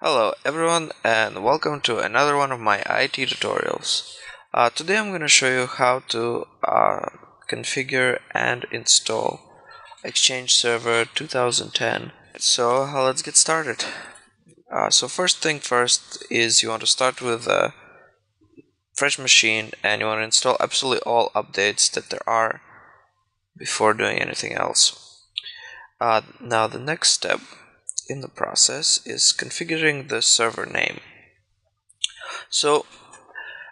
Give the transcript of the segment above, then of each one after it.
Hello everyone and welcome to another one of my IT tutorials. Today I'm going to show you how to configure and install Exchange Server 2010. So let's get started. So first thing first is you want to start with a fresh machine and you want to install absolutely all updates that there are before doing anything else. Now the next step in the process is configuring the server name. So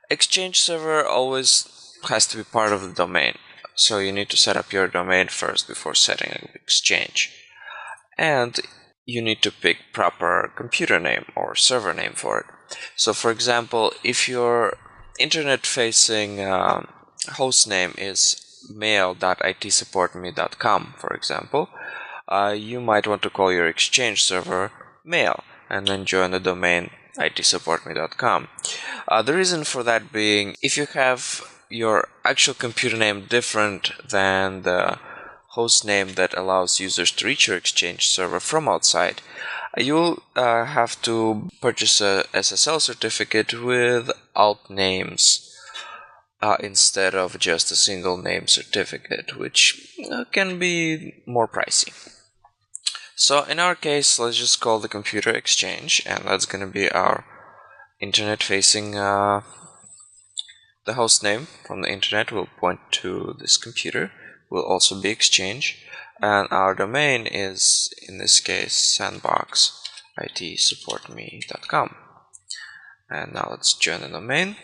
Exchange server always has to be part of the domain, so you need to set up your domain first before setting up Exchange, and you need to pick proper computer name or server name for it. So for example, if your internet facing host name is mail.itsupportme.com, for example, you might want to call your Exchange server mail and then join the domain itsupportme.com. The reason for that being, if you have your actual computer name different than the host name that allows users to reach your Exchange server from outside, you'll have to purchase a SSL certificate with alt names instead of just a single name certificate, which can be more pricey. So in our case, let's just call the computer Exchange, and that's going to be our internet facing the host name from the internet will point to this computer, will also be Exchange, and our domain is, in this case, sandbox.itsupportme.com. And now let's join the domain.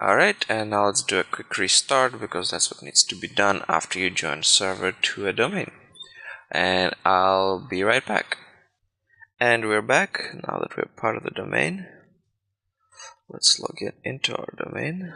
Alright, and now let's do a quick restart because that's what needs to be done after you join server to a domain. And I'll be right back. And we're back now that we're part of the domain. Let's log in into our domain.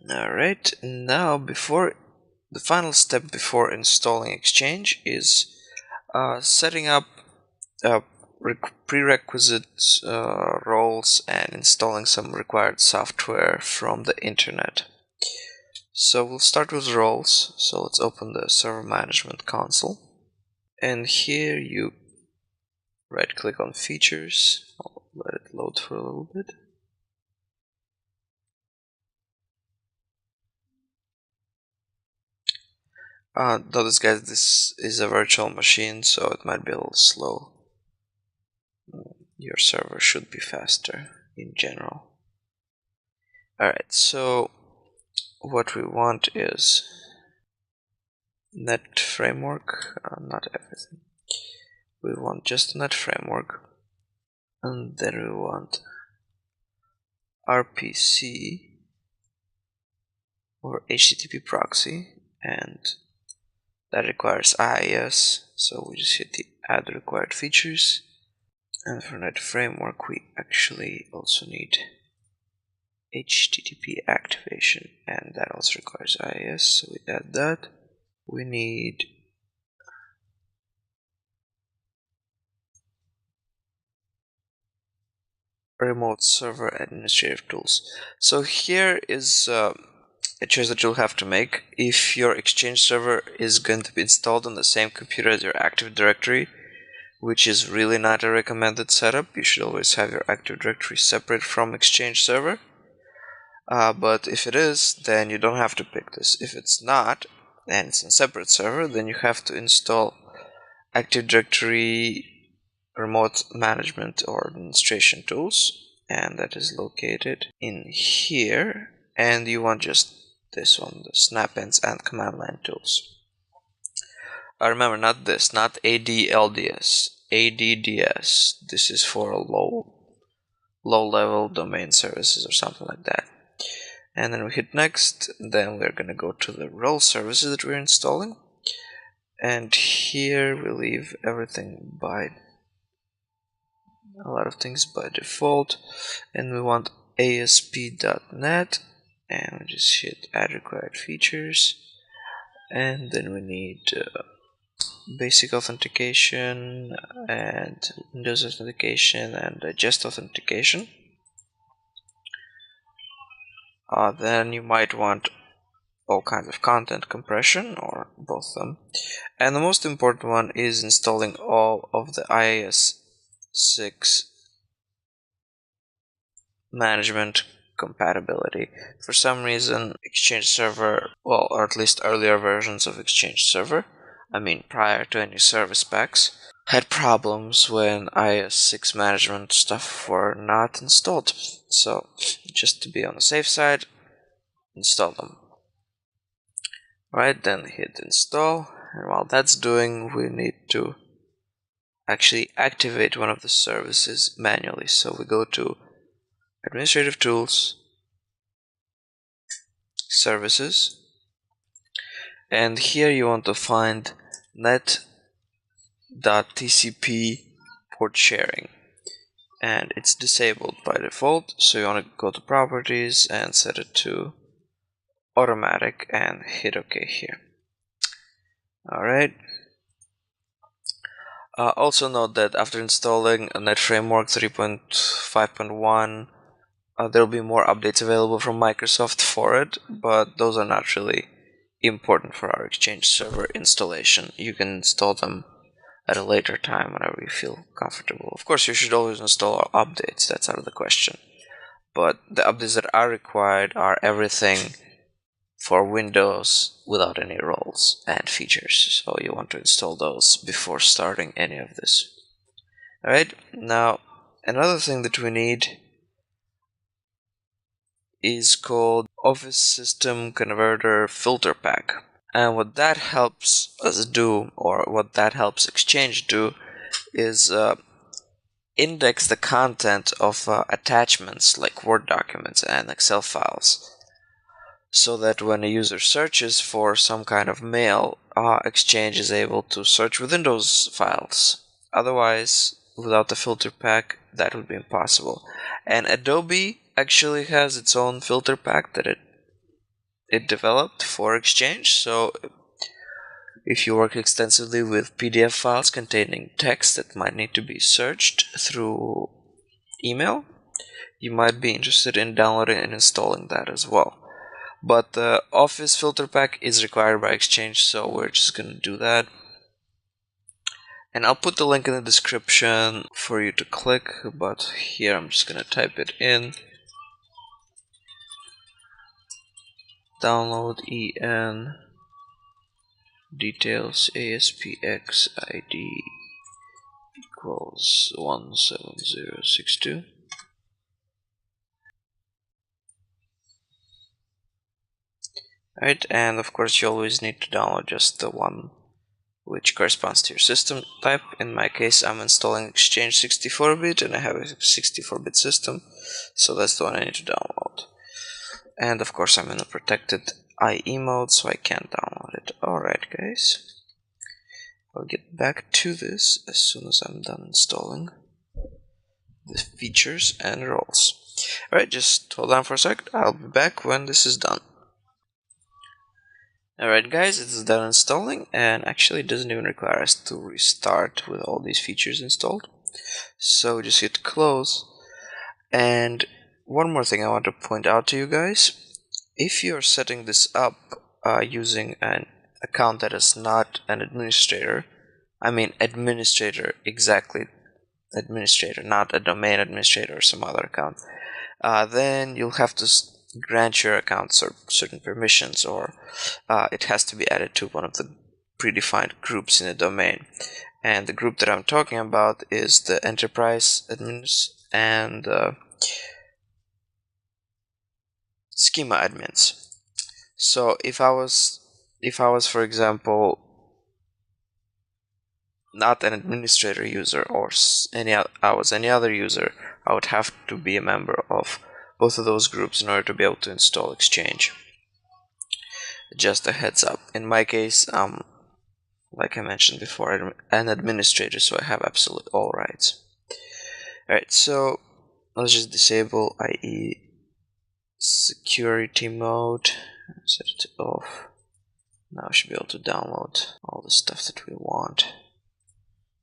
Alright, now the final step before installing Exchange is setting up prerequisite roles and installing some required software from the internet. So we'll start with roles. So let's open the server management console, and here you right click on features. I'll let it load for a little bit. Notice guys, this is a virtual machine, so it might be a little slow. Your server should be faster in general. Alright, so what we want is net framework, not everything. We want just a net framework, and then we want RPC or HTTP proxy, and that requires IIS, so we just hit the add required features. And for net framework we actually also need HTTP activation, and that also requires IIS, so we add that. We need remote server administrative tools. So here is a choice that you'll have to make. If your Exchange server is going to be installed on the same computer as your Active Directory, which is really not a recommended setup, you should always have your Active Directory separate from Exchange server. But if it is, then you don't have to pick this. If it's not, and it's a separate server, then you have to install Active Directory remote management or administration tools, and that is located in here. And you want just this one, the snap-ins and command line tools. Remember, not this, not ADLDS, ADDS. This is for low-level domain services or something like that. And then we hit next. Then we're going to go to the role services that we're installing. And here we leave everything by a lot of things by default, and we want ASP.NET, and we just hit add required features, and then we need basic authentication and Windows authentication and just authentication. Then you might want all kinds of content compression or both of them, and the most important one is installing all of the IIS 6 management compatibility. For some reason, Exchange Server, well, or at least earlier versions of Exchange Server, I mean prior to any service packs, had problems when IIS 6 management stuff were not installed. So just to be on the safe side, install them. Right, then hit install, and while that's doing, we need to actually activate one of the services manually. So we go to Administrative Tools, Services, and here you want to find net.tcp Port Sharing, and it's disabled by default, so you want to go to Properties and set it to Automatic and hit OK here. Alright. Also note that after installing Net Framework 3.5.1, there will be more updates available from Microsoft for it, but those are not really important for our Exchange Server installation. You can install them at a later time whenever you feel comfortable. Of course, you should always install our updates, that's out of the question. But the updates that are required are everything for Windows without any roles and features, so you want to install those before starting any of this. Alright, now another thing that we need is called Office System Converter Filter Pack, and what that helps us do, or what that helps Exchange do, is index the content of attachments like Word documents and Excel files, so that when a user searches for some kind of mail, Exchange is able to search within those files. Otherwise, without the filter pack, that would be impossible. And Adobe actually has its own filter pack that it developed for Exchange, so if you work extensively with PDF files containing text that might need to be searched through email, you might be interested in downloading and installing that as well. But the Office filter pack is required by Exchange, so we're just going to do that. And I'll put the link in the description for you to click, but here I'm just going to type it in. Download en details ASPX ID equals 17062. Right, and of course you always need to download just the one which corresponds to your system type. In my case, I'm installing Exchange 64-bit and I have a 64-bit system, so that's the one I need to download. And of course I'm in a protected IE mode, so I can't download it. Alright guys, I'll get back to this as soon as I'm done installing the features and roles. Alright, just hold on for a sec, I'll be back when this is done. Alright guys, it's done installing, and actually it doesn't even require us to restart with all these features installed. So just hit close. And one more thing I want to point out to you guys: if you're setting this up using an account that is not an administrator, I mean administrator, exactly, administrator, not a domain administrator or some other account, then you'll have to grant your account certain permissions, or it has to be added to one of the predefined groups in a domain. And the group that I'm talking about is the enterprise admins and schema admins. So if I was, for example, not an administrator user, or I was any other user, I would have to be a member of both of those groups in order to be able to install Exchange. Just a heads up. In my case, I'm like I mentioned before, I'm an administrator, so I have absolute all rights. Alright, so let's just disable IE security mode, set it to off. Now we should be able to download all the stuff that we want.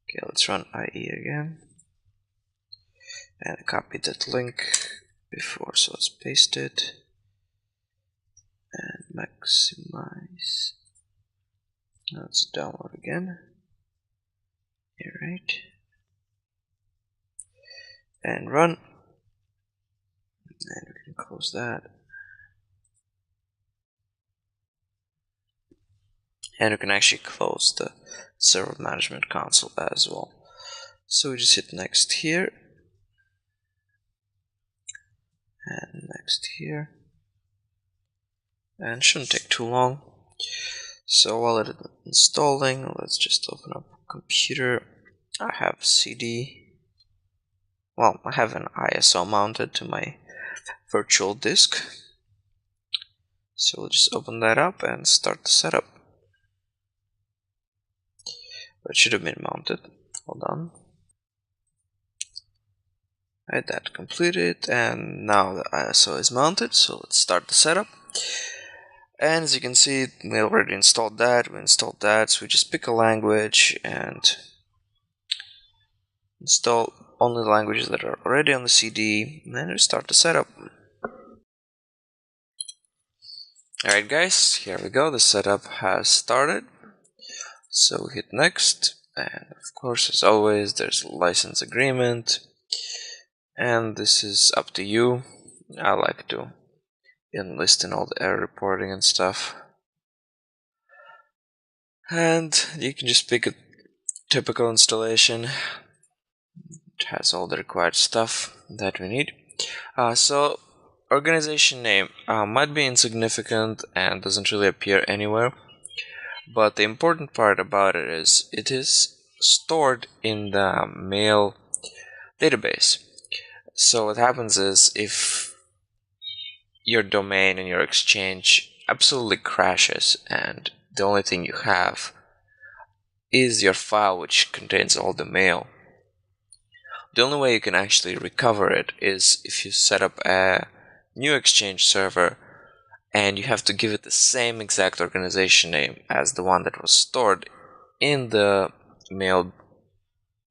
Okay, let's run IE again. And copy that link before, so let's paste it. And maximize. Now let's download again. Alright. And run. And we can close that. And we can actually close the server management console as well. So we just hit next here. And next here. And shouldn't take too long. So while it's installing, let's just open up computer. I have CD. Well, I have an ISO mounted to my virtual disk. So we'll just open that up and start the setup. It should have been mounted. Hold on. Alright, that completed, and now the ISO is mounted, so let's start the setup. And as you can see, we already installed that, so we just pick a language and install only the languages that are already on the CD, and then we start the setup. Alright guys, here we go, the setup has started. So we hit next, and of course, as always, there's a license agreement, and this is up to you. I like to enlist in all the error reporting and stuff. And you can just pick a typical installation. It has all the required stuff that we need. So organization name might be insignificant and doesn't really appear anywhere, but the important part about it is stored in the mail database. So what happens is, if your domain and your exchange absolutely crashes and the only thing you have is your file which contains all the mail, the only way you can actually recover it is if you set up a new exchange server and you have to give it the same exact organization name as the one that was stored in the mail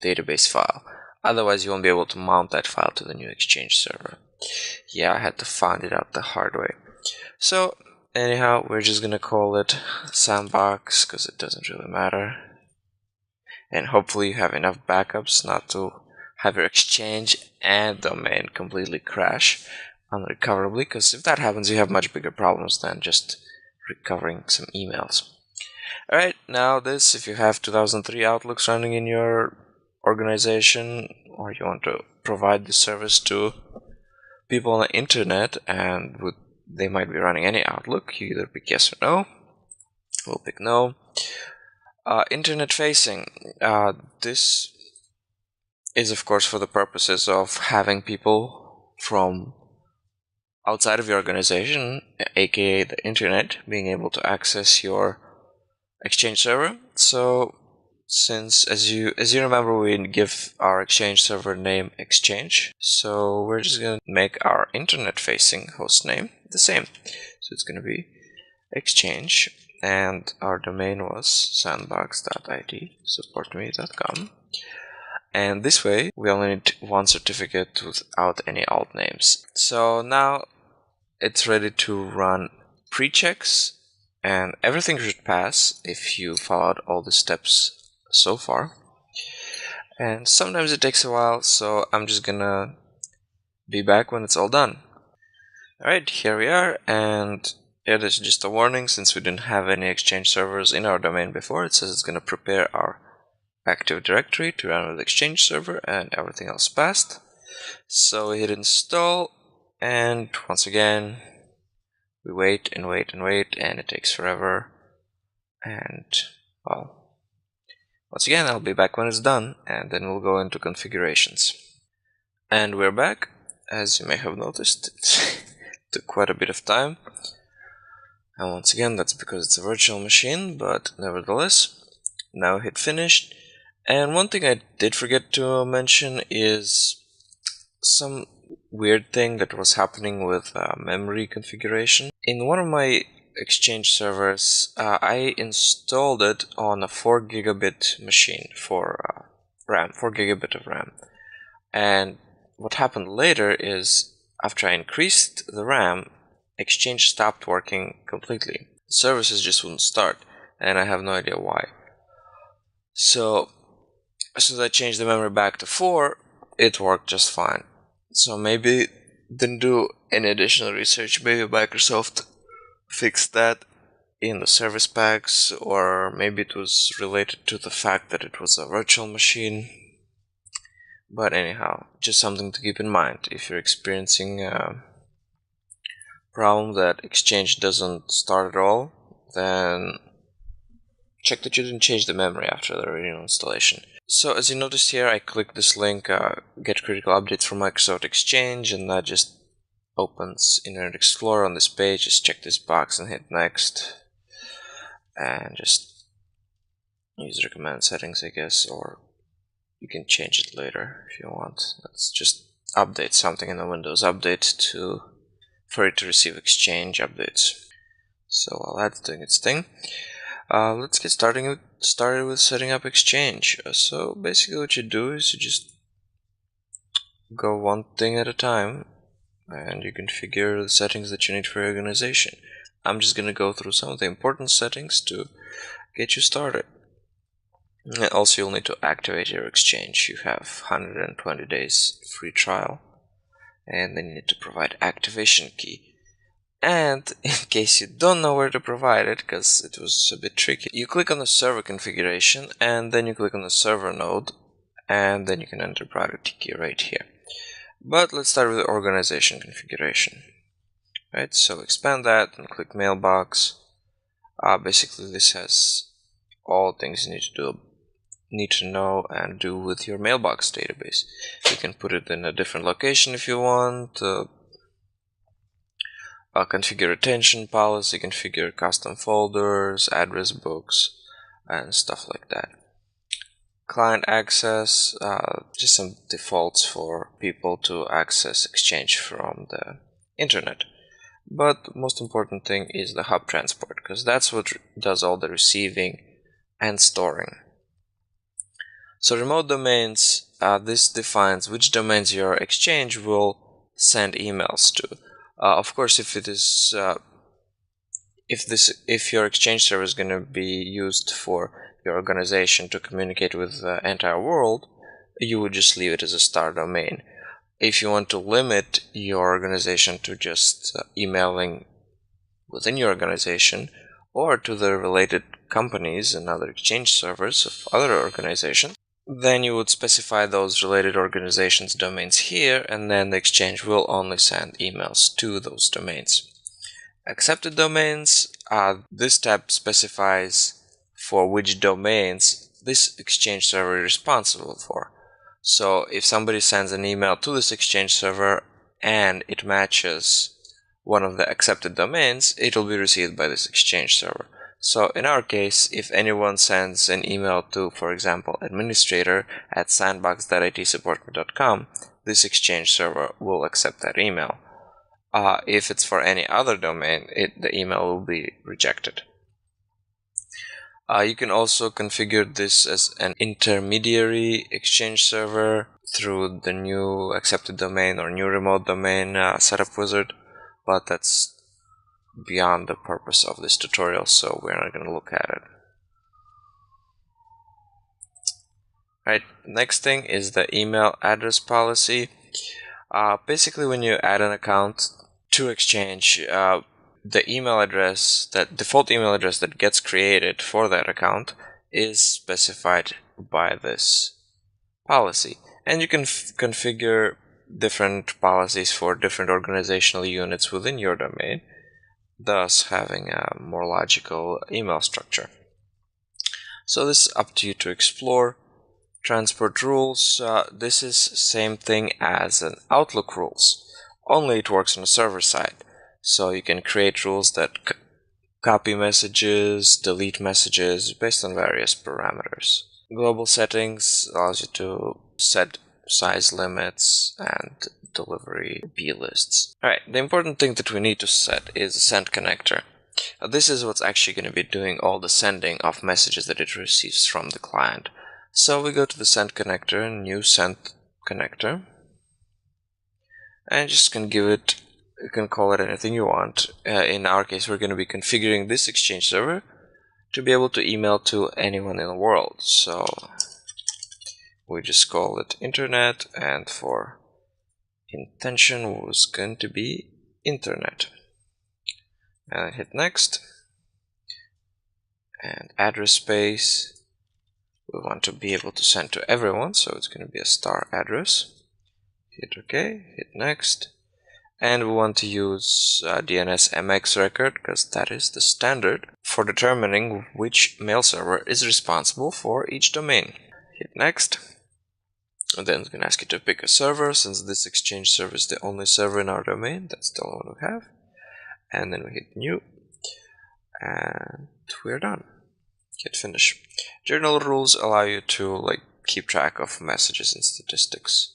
database file. Otherwise you won't be able to mount that file to the new exchange server. Yeah, I had to find it out the hard way. So anyhow, we're just gonna call it Sandbox because it doesn't really matter. And hopefully you have enough backups not to have your exchange and domain completely crash unrecoverably, because if that happens you have much bigger problems than just recovering some emails. Alright, now this, if you have 2003 Outlooks running in your organization, or you want to provide the service to people on the internet and they might be running any Outlook, you either pick yes or no. We'll pick no. Internet facing. This is of course for the purposes of having people from outside of your organization, aka the internet, being able to access your exchange server. So since, as you remember, we give our exchange server name exchange, so we're just gonna make our internet facing host name the same. So it's gonna be exchange, and our domain was sandbox.it, supportme.com. And this way we only need one certificate without any alt names. So now it's ready to run pre-checks, and everything should pass if you followed all the steps so far. And sometimes it takes a while, so I'm just gonna be back when it's all done. Alright, here we are, and it is just a warning since we didn't have any exchange servers in our domain before. It says it's gonna prepare our Active Directory to run with Exchange server, and everything else passed. So we hit install, and once again we wait and wait and wait, and it takes forever. And well, once again I'll be back when it's done, and then we'll go into configurations. And we're back. As you may have noticed, it took quite a bit of time, and once again that's because it's a virtual machine, but nevertheless. Now hit finish. And one thing I did forget to mention is some weird thing that was happening with memory configuration. In one of my Exchange servers, I installed it on a 4 gigabit machine for RAM, 4 gigabit of RAM. And what happened later is, after I increased the RAM, Exchange stopped working completely. Services just wouldn't start, and I have no idea why. So as soon as I changed the memory back to 4, it worked just fine. So maybe didn't do any additional research. Maybe Microsoft fixed that in the service packs, or maybe it was related to the fact that it was a virtual machine. But anyhow, just something to keep in mind if you're experiencing a problem that Exchange doesn't start at all, then check that you didn't change the memory after the original installation. So as you notice here, I click this link, get critical updates from Microsoft Exchange, and that just opens Internet Explorer on this page. Just check this box and hit next, and just use recommend settings, I guess, or you can change it later if you want. Let's just update something in the Windows Update for it to receive Exchange updates. So while that's doing its thing, let's get started with setting up Exchange. So basically what you do is you just go one thing at a time, and you configure the settings that you need for your organization. I'm just going to go through some of the important settings to get you started. And also, you'll need to activate your Exchange. You have 120 days free trial, and then you need to provide activation key. And in case you don't know where to provide it, because it was a bit tricky, you click on the server configuration, and then you click on the server node, and then you can enter private key right here. But let's start with the organization configuration. Right, so expand that and click Mailbox. Basically, this has all things you need to know and do with your Mailbox database. You can put it in a different location if you want. Configure retention policy, configure custom folders, address books, and stuff like that. Client access, just some defaults for people to access Exchange from the internet. But the most important thing is the hub transport, because that's what does all the receiving and storing. So remote domains, this defines which domains your Exchange will send emails to. Of course, if it is if your Exchange server is going to be used for your organization to communicate with the entire world, you would just leave it as a star domain. If you want to limit your organization to just emailing within your organization or to the related companies and other Exchange servers of other organizations, then you would specify those related organizations' domains here, and then the Exchange will only send emails to those domains. Accepted domains, this tab specifies for which domains this Exchange server is responsible for. So if somebody sends an email to this Exchange server and it matches one of the accepted domains, it will be received by this Exchange server. So in our case, if anyone sends an email to, for example, administrator@sandbox.itsupport.com, this Exchange server will accept that email. If it's for any other domain, the email will be rejected. You can also configure this as an intermediary Exchange server through the new accepted domain or new remote domain setup wizard, but that's beyond the purpose of this tutorial, so we're not going to look at it. Right, next thing is the email address policy. Basically, when you add an account to Exchange, the email address, that default email address that gets created for that account, is specified by this policy. And you can configure different policies for different organizational units within your domain, thus having a more logical email structure. So this is up to you to explore. Transport rules, this is same thing as an Outlook rules, only it works on the server side. So you can create rules that copy messages, delete messages based on various parameters. Global settings allows you to set size limits and delivery blists. Alright, the important thing that we need to set is a send connector. This is what's actually going to be doing all the sending of messages that it receives from the client. So we go to the send connector, new send connector, and just can give it, you can call it anything you want. In our case, we're going to be configuring this Exchange server to be able to email to anyone in the world. So we just call it internet, and for intention was going to be internet. And hit next. And address space, we want to be able to send to everyone, so it's going to be a star address. Hit OK, hit next. And we want to use DNS MX record because that is the standard for determining which mail server is responsible for each domain. Hit next. And then it's going to ask you to pick a server. Since this Exchange server is the only server in our domain, that's the only one we have. And then we hit new. And we're done. Hit finish. Journal rules allow you to keep track of messages and statistics.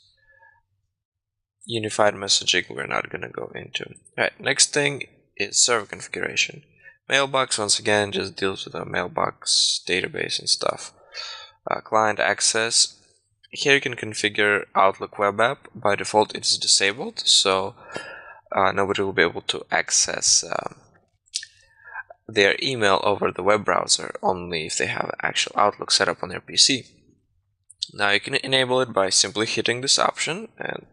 Unified messaging we're not going to go into. Alright, next thing is server configuration. Mailbox once again just deals with our mailbox database and stuff. Client access. Here you can configure Outlook web app. By default it is disabled, so nobody will be able to access their email over the web browser, only if they have actual Outlook set up on their PC. Now you can enable it by simply hitting this option, and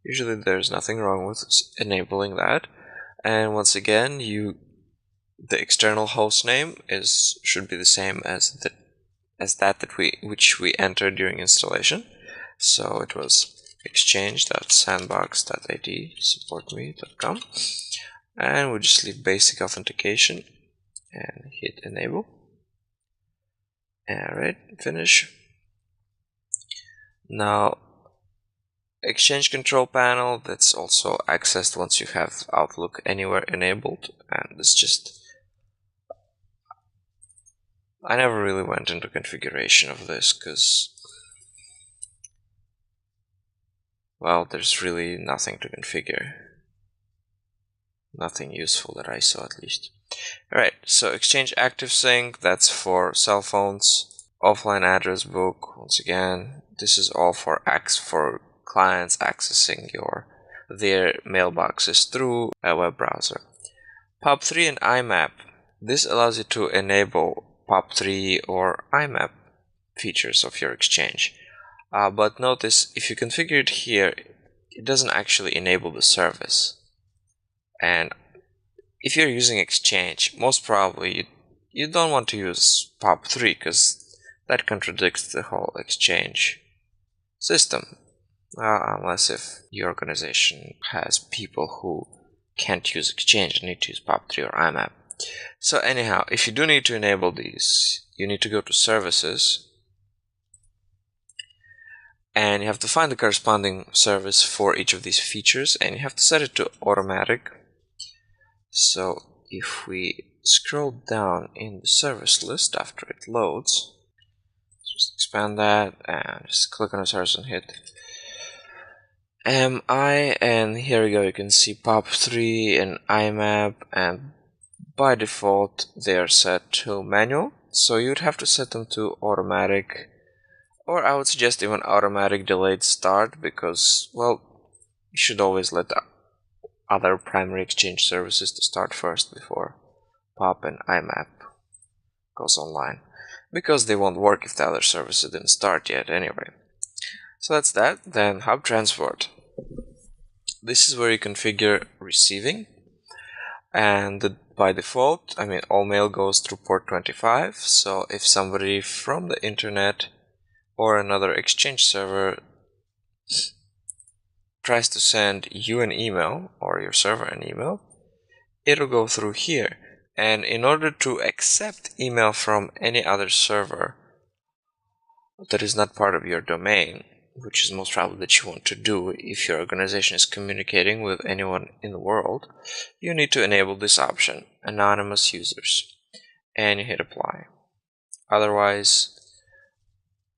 usually there's nothing wrong with enabling that. And once again, the external host name should be the same as which we entered during installation. So it was exchange.sandbox.it supportme.com. And we'll just leave basic authentication and hit enable. Alright, finish. Now, Exchange control panel, that's also accessed once you have Outlook Anywhere enabled. And it's just, I never really went into configuration of this because, well, there's really nothing to configure. Nothing useful that I saw, at least. Alright, so Exchange Active Sync, that's for cell phones. Offline address book, once again, this is all for clients accessing their mailboxes through a web browser. POP3 and IMAP, this allows you to enable POP3 or IMAP features of your Exchange. But notice, if you configure it here, it doesn't actually enable the service. And if you're using Exchange, most probably you don't want to use POP3 because that contradicts the whole Exchange system. Unless if your organization has people who can't use Exchange and need to use POP3 or IMAP. So anyhow, if you do need to enable these, you need to go to Services, and you have to find the corresponding service for each of these features, and you have to set it to automatic. So if we scroll down in the service list after it loads, just expand that and just click on the service and hit MI, and here we go, you can see POP3 and IMAP, and by default they are set to manual, so you'd have to set them to automatic, or I would suggest even automatic delayed start, because, well, you should always let the other primary Exchange services to start first before POP and IMAP goes online, because they won't work if the other services didn't start yet anyway. So that's that. Then Hub Transport. This is where you configure receiving, and by default, all mail goes through port 25, so if somebody from the internet or another Exchange server tries to send you an email, or your server an email, it'll go through here. And in order to accept email from any other server that is not part of your domain, which is most probably that you want to do if your organization is communicating with anyone in the world, you need to enable this option, anonymous users, and you hit apply. Otherwise,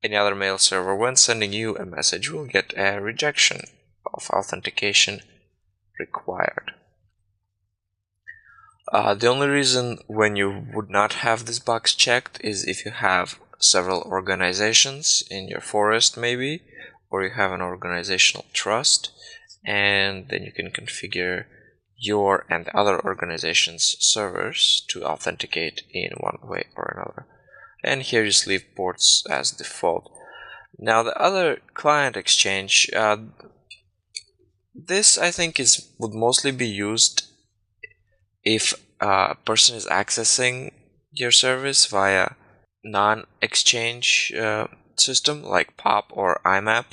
any other mail server, when sending you a message, will get a rejection of authentication required. The only reason when you would not have this box checked is if you have several organizations in your forest maybe, or you have an organizational trust, and then you can configure your and other organizations' servers to authenticate in one way or another. And here just leave ports as default. Now the other client exchange, this I think would mostly be used if a person is accessing your service via non-exchange system like POP or IMAP,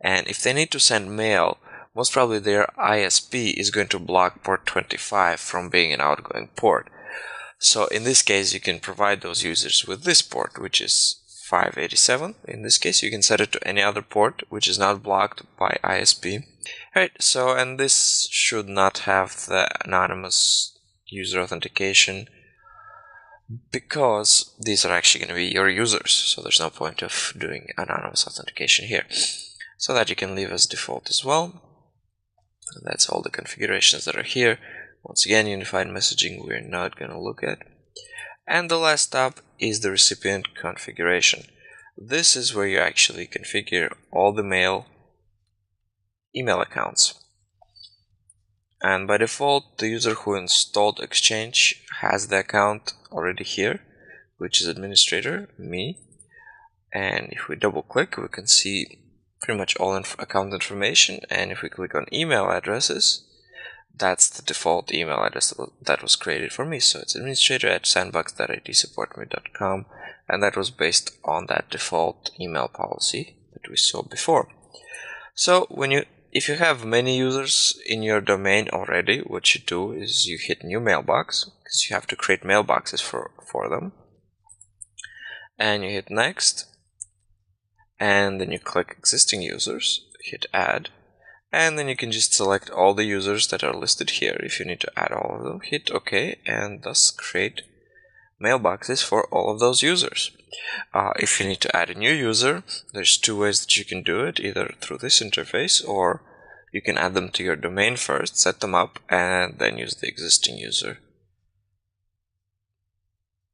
and if they need to send mail, most probably their ISP is going to block port 25 from being an outgoing port. So in this case, you can provide those users with this port, which is 587. In this case, you can set it to any other port which is not blocked by ISP. Right, so and this should not have the anonymous user authentication because these are actually going to be your users, so there's no point of doing anonymous authentication here. So that you can leave as default as well. And that's all the configurations that are here. Once again, unified messaging we're not going to look at. And the last tab is the recipient configuration. This is where you actually configure all the email accounts. And by default, the user who installed Exchange has the account already here, which is administrator, me. And if we double click, we can see pretty much all account information. And if we click on email addresses, that's the default email address that was created for me. So it's administrator@sandbox.itsupportme.com, and that was based on that default email policy that we saw before. So if you have many users in your domain already, what you do is you hit new mailbox, because you have to create mailboxes for them, and you hit next, and then you click existing users, hit add, and then you can just select all the users that are listed here. If you need to add all of them, hit OK, and thus create mailboxes for all of those users. If you need to add a new user, there's two ways that you can do it, either through this interface, or you can add them to your domain first, set them up, and then use the existing user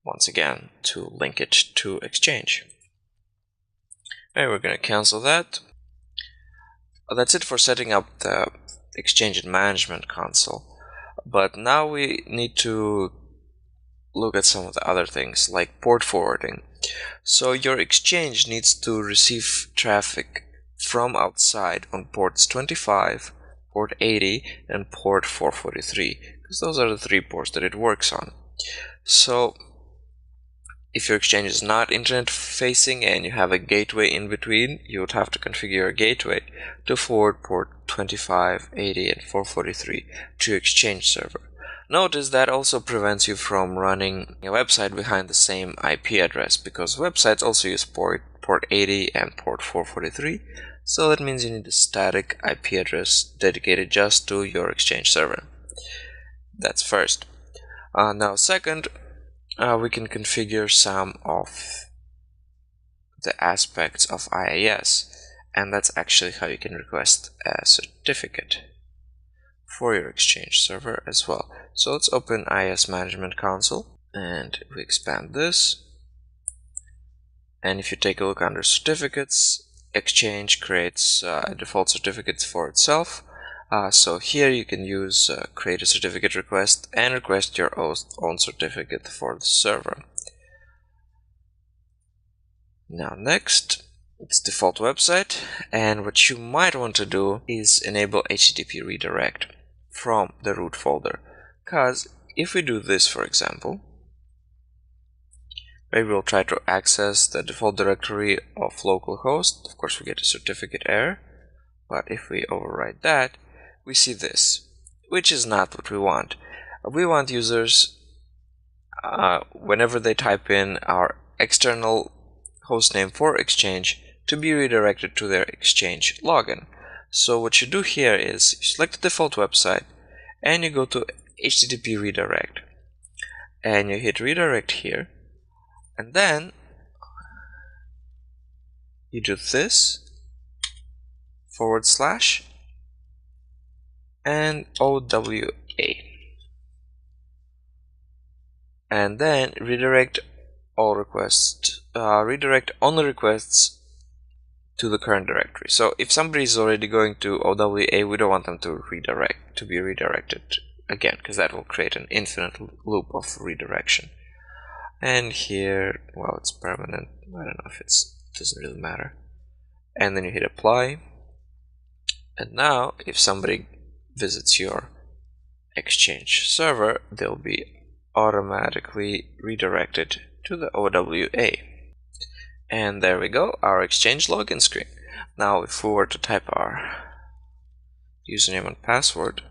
once again to link it to Exchange. Alright, we're going to cancel that. That's it for setting up the Exchange Management Console. But now we need to look at some of the other things like port forwarding. So your Exchange needs to receive traffic from outside on ports 25, port 80, and port 443, because those are the three ports that it works on. So if your Exchange is not internet facing and you have a gateway in between, you would have to configure a gateway to forward port 25, 80, and 443 to your Exchange server. Notice that also prevents you from running a website behind the same IP address, because websites also use port 80 and port 443, so that means you need a static IP address dedicated just to your Exchange server. That's first. Now second, we can configure some of the aspects of IIS, and that's actually how you can request a certificate for your Exchange server as well. So let's open IIS Management Console, and we expand this, and if you take a look under certificates, Exchange creates a default certificate for itself. So here you can use create a certificate request and request your own certificate for the server. Now next, it's default website, and what you might want to do is enable HTTP redirect from the root folder, because if we do this, for example, maybe we'll try to access the default directory of localhost. Of course we get a certificate error, but if we override that, we see this, which is not what we want. We want users, whenever they type in our external hostname for Exchange, to be redirected to their Exchange login. So what you do here is you select the default website and you go to HTTP redirect and you hit redirect here, and then you do this / and OWA, and then redirect all requests, redirect only requests to the current directory. So if somebody is already going to OWA, we don't want them to be redirected again, because that will create an infinite loop of redirection. And here, well, it's permanent. I don't know if it doesn't really matter. And then you hit apply. And now, if somebody visits your Exchange server, they'll be automatically redirected to the OWA. And there we go, our Exchange login screen. Now, if we were to type our username and password,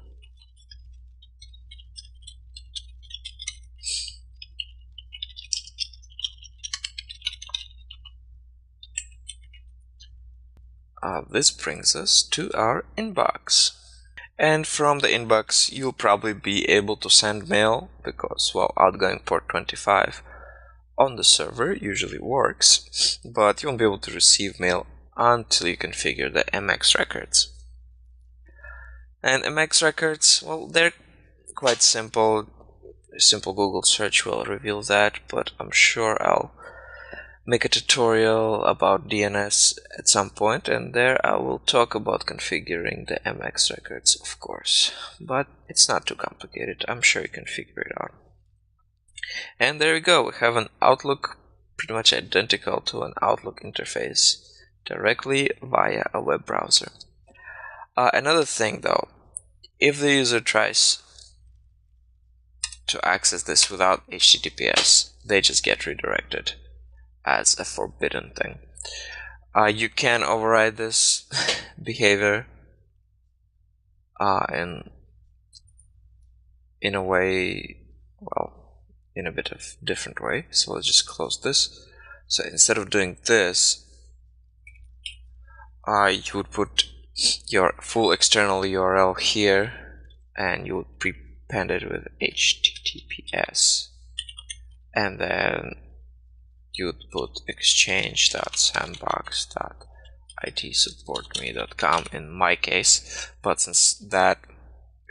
this brings us to our inbox. And from the inbox, you'll probably be able to send mail because, well, outgoing port 25 on the server usually works, but you won't be able to receive mail until you configure the MX records. And MX records, well, they're quite simple. A simple Google search will reveal that, but I'm sure I'll make a tutorial about DNS at some point, and there I will talk about configuring the MX records, of course. But it's not too complicated. I'm sure you can figure it out. And there we go. We have an Outlook pretty much identical to an Outlook interface directly via a web browser. Another thing though, if the user tries to access this without HTTPS, they just get redirected as a forbidden thing. You can override this behavior in a way, well, in a bit of different way. So let's just close this. So instead of doing this, you would put your full external URL here, and you would prepend it with HTTPS, and then you would put exchange.sandbox.itsupportme.com in my case, but since that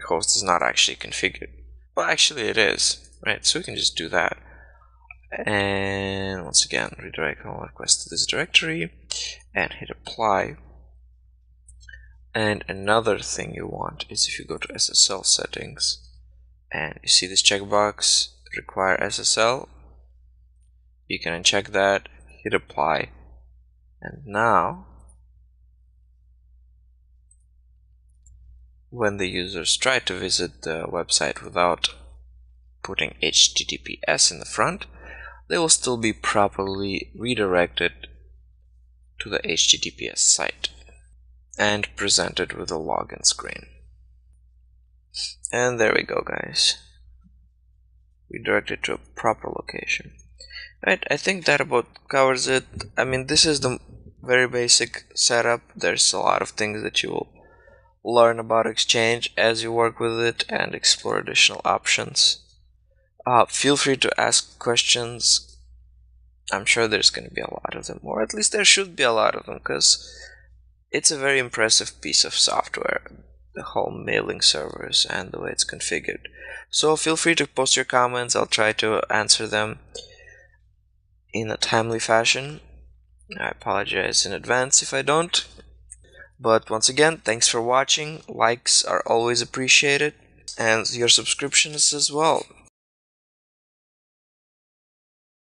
host is not actually configured, well, actually it is, right? So we can just do that, and once again redirect all requests to this directory and hit apply. And another thing you want is if you go to SSL settings and you see this checkbox require SSL, you can uncheck that, hit apply, and now when the users try to visit the website without putting HTTPS in the front, they will still be properly redirected to the HTTPS site and presented with a login screen. And there we go, guys. Redirected to a proper location. Right, I think that about covers it. I mean, this is the very basic setup. There's a lot of things that you will learn about Exchange as you work with it and explore additional options. Feel free to ask questions. I'm sure there's going to be a lot of them, or at least there should be a lot of them, because it's a very impressive piece of software, the whole mailing servers and the way it's configured. So feel free to post your comments. I'll try to answer them in a timely fashion. I apologize in advance if I don't. But once again, thanks for watching. Likes are always appreciated, and your subscriptions as well.